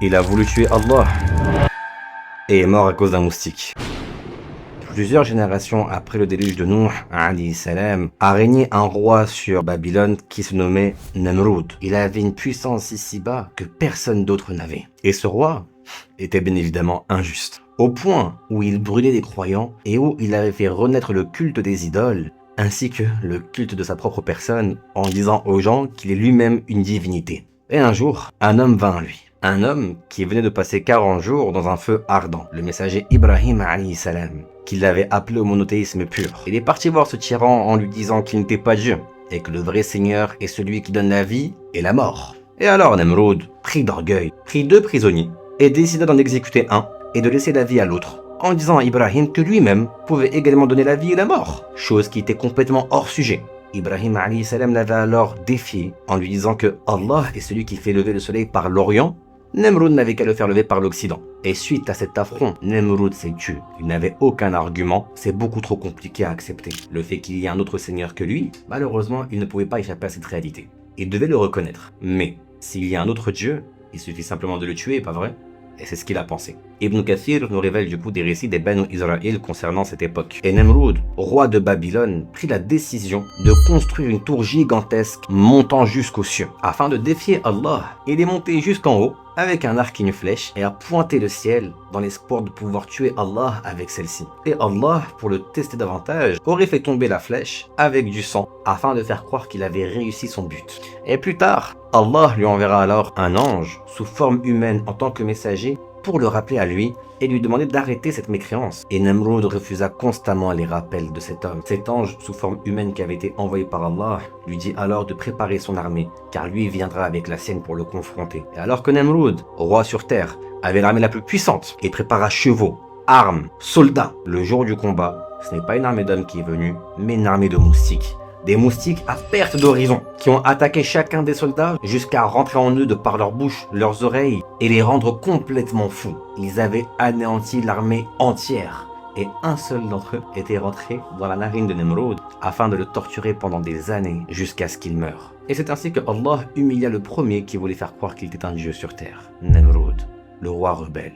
Il a voulu tuer Allah et est mort à cause d'un moustique. Plusieurs générations après le déluge de Nuh, alayhi salam, a régné un roi sur Babylone qui se nommait Namrud. Il avait une puissance si bas que personne d'autre n'avait. Et ce roi était bien évidemment injuste. Au point où il brûlait les croyants et où il avait fait renaître le culte des idoles, ainsi que le culte de sa propre personne, en disant aux gens qu'il est lui-même une divinité. Et un jour, un homme vint à lui. Un homme qui venait de passer 40 jours dans un feu ardent, le messager Ibrahim alayhi salam, qui l'avait appelé au monothéisme pur. Il est parti voir ce tyran en lui disant qu'il n'était pas Dieu, et que le vrai Seigneur est celui qui donne la vie et la mort. Et alors Namrud, pris d'orgueil, prit 2 prisonniers, et décida d'en exécuter un, et de laisser la vie à l'autre, en disant à Ibrahim que lui-même pouvait également donner la vie et la mort, chose qui était complètement hors sujet. Ibrahim alayhi salam l'avait alors défié en lui disant que Allah est celui qui fait lever le soleil par l'Orient. Nemrud n'avait qu'à le faire lever par l'Occident. Et suite à cet affront, Nemrud s'est tué. Il n'avait aucun argument, c'est beaucoup trop compliqué à accepter. Le fait qu'il y ait un autre seigneur que lui, malheureusement, il ne pouvait pas échapper à cette réalité. Il devait le reconnaître. Mais, s'il y a un autre Dieu, il suffit simplement de le tuer, pas vrai? Et c'est ce qu'il a pensé. Ibn Kathir nous révèle du coup des récits des Banu Israël concernant cette époque. Et Nemrud, roi de Babylone, prit la décision de construire une tour gigantesque montant jusqu'aux cieux. Afin de défier Allah, il est monté jusqu'en haut avec un arc et une flèche et a pointé le ciel dans l'espoir de pouvoir tuer Allah avec celle-ci. Et Allah, pour le tester davantage, aurait fait tomber la flèche avec du sang afin de faire croire qu'il avait réussi son but. Et plus tard, Allah lui enverra alors un ange sous forme humaine en tant que messager pour le rappeler à lui et lui demander d'arrêter cette mécréance. Et Namrud refusa constamment les rappels de cet homme. Cet ange sous forme humaine qui avait été envoyé par Allah lui dit alors de préparer son armée, car lui viendra avec la sienne pour le confronter. Et alors que Namrud, roi sur terre, avait l'armée la plus puissante et prépara chevaux, armes, soldats, le jour du combat, ce n'est pas une armée d'hommes qui est venue, mais une armée de moustiques. Des moustiques à perte d'horizon, qui ont attaqué chacun des soldats jusqu'à rentrer en eux de par leur bouche, leurs oreilles, et les rendre complètement fous. Ils avaient anéanti l'armée entière, et un seul d'entre eux était rentré dans la narine de Nemrud, afin de le torturer pendant des années, jusqu'à ce qu'il meure. Et c'est ainsi que Allah humilia le premier qui voulait faire croire qu'il était un dieu sur terre, Nemrud, le roi rebelle.